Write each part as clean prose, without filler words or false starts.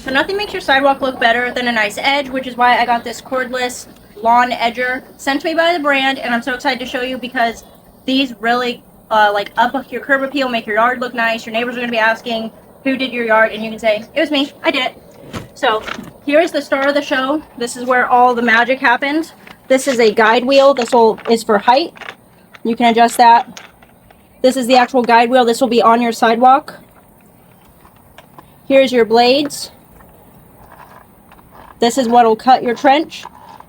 So nothing makes your sidewalk look better than a nice edge, which is why I got this cordless lawn edger sent to me by the brand, and I'm so excited to show you because these really like up your curb appeal, make your yard look nice. Your neighbors are going to be asking who did your yard, and you can say, it was me, I did it. So here's the star of the show. This is where all the magic happens. This is a guide wheel. This is for height. You can adjust that. This is the actual guide wheel. This will be on your sidewalk. Here's your blades. This is what will cut your trench.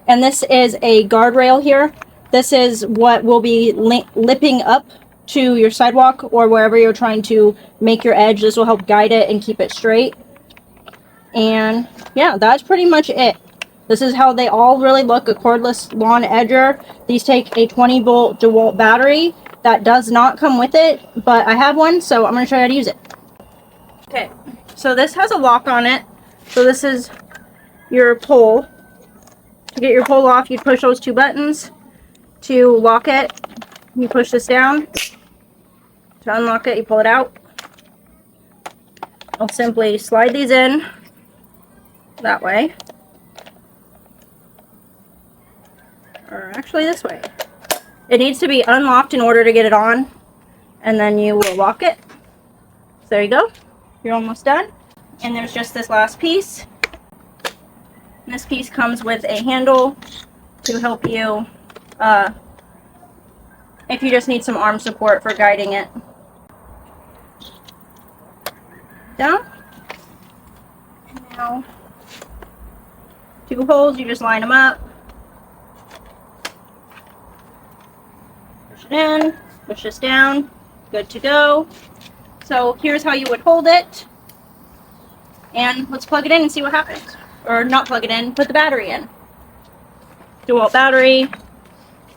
And this is a guardrail here. This is what will be lipping up to your sidewalk or wherever you're trying to make your edge. This will help guide it and keep it straight. And yeah, that's pretty much it. This is how they all really look, a cordless lawn edger. These take a 20-volt DeWalt battery. That does not come with it, but I have one, so I'm going to show you how to use it. Okay, so this has a lock on it. So this is your pole. To get your pole off, you push those two buttons. To lock it, you push this down. To unlock it, you pull it out. I'll simply slide these in that way. Or actually this way. It needs to be unlocked in order to get it on, and then you will lock it. So there you go. You're almost done. And there's just this last piece. And this piece comes with a handle to help you if you just need some arm support for guiding it. Down. Now, two holes, you just line them up. Push it in, push this down, good to go. So here's how you would hold it. And let's plug it in and see what happens. Or not plug it in, put the battery in. DeWalt battery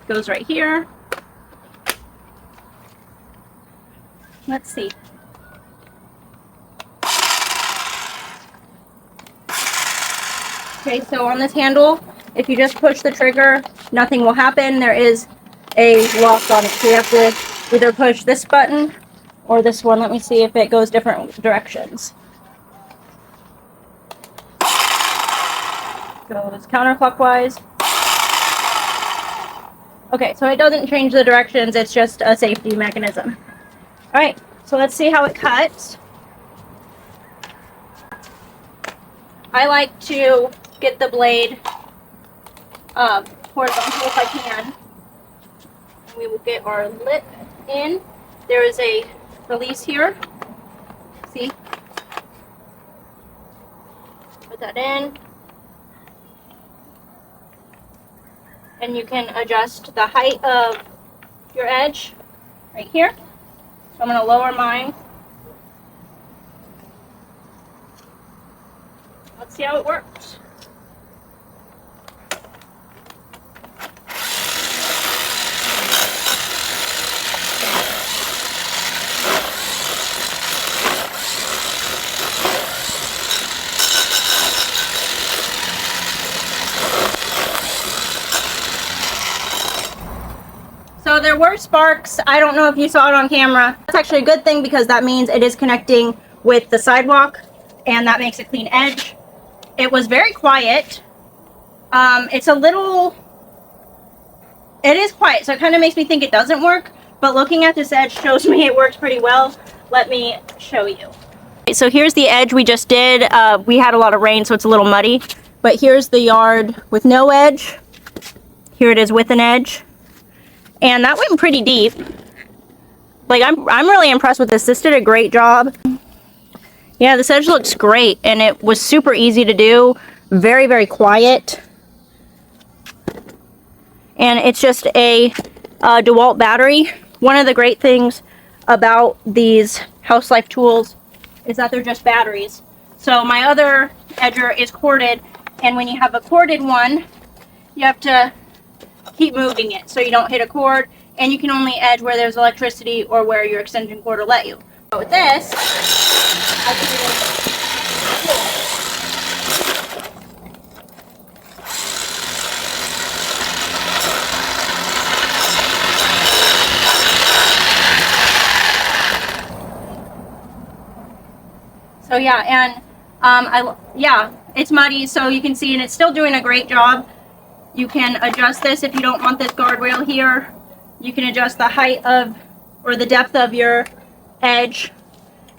goes right here. Let's see. Okay, so on this handle, if you just push the trigger, nothing will happen. There is a lock on it. So you have to either push this button or this one. Let me see if it goes different directions. Goes counterclockwise. Okay, so it doesn't change the directions, it's just a safety mechanism. Alright, so let's see how it cuts. I like to get the blade horizontal if I can. We will get our lip in. There is a release here. See? Put that in. And you can adjust the height of your edge right here. So I'm going to lower mine. Let's see how it works. So there were sparks. I don't know if you saw it on camera. That's actually a good thing because that means it is connecting with the sidewalk and that makes a clean edge. It was very quiet. It's a little, it is quiet, so it kind of makes me think it doesn't work, but looking at this edge shows me it works pretty well. Let me show you. So here's the edge we just did. We had a lot of rain, so it's a little muddy, but here's the yard with no edge. Here it is with an edge. And that went pretty deep. Like, I'm really impressed with this. This did a great job. Yeah, this edge looks great, and it was super easy to do. Very, very quiet. And it's just a DeWalt battery. One of the great things about these Houselife tools is that they're just batteries. So my other edger is corded, and when you have a corded one, you have to keep moving it so you don't hit a cord, and you can only edge where there's electricity or where your extension cord will let you. But with this, I can So yeah, and Yeah, it's muddy, so you can see, and it's still doing a great job. You can adjust this if you don't want this guardrail here. You can adjust the height of, or the depth of your edge.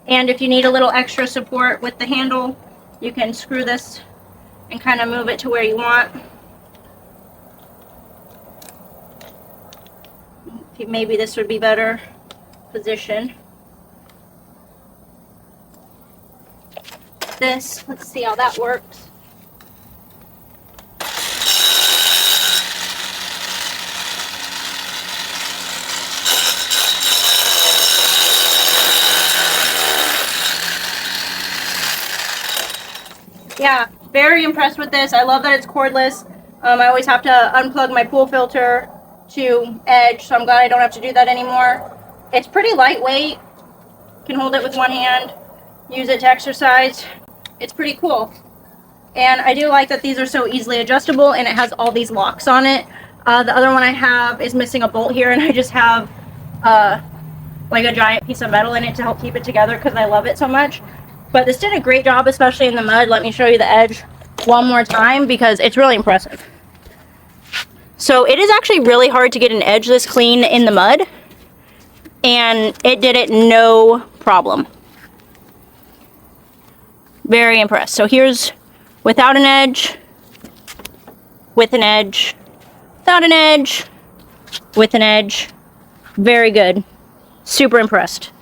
And if you need a little extra support with the handle, you can screw this and kind of move it to where you want. Maybe this would be better position. This, let's see how that works. Yeah, very impressed with this. I love that it's cordless. I always have to unplug my pool filter to edge, so I'm glad I don't have to do that anymore. It's pretty lightweight. Can hold it with one hand, use it to exercise. It's pretty cool. And I do like that these are so easily adjustable, and it has all these locks on it. The other one I have is missing a bolt here, and I just have like a giant piece of metal in it to help keep it together because I love it so much. But this did a great job, especially in the mud. Let me show you the edge one more time because it's really impressive. So it is actually really hard to get an edge this clean in the mud, and it did it no problem. Very impressed. So here's without an edge, with an edge, without an edge, with an edge. Very good. Super impressed.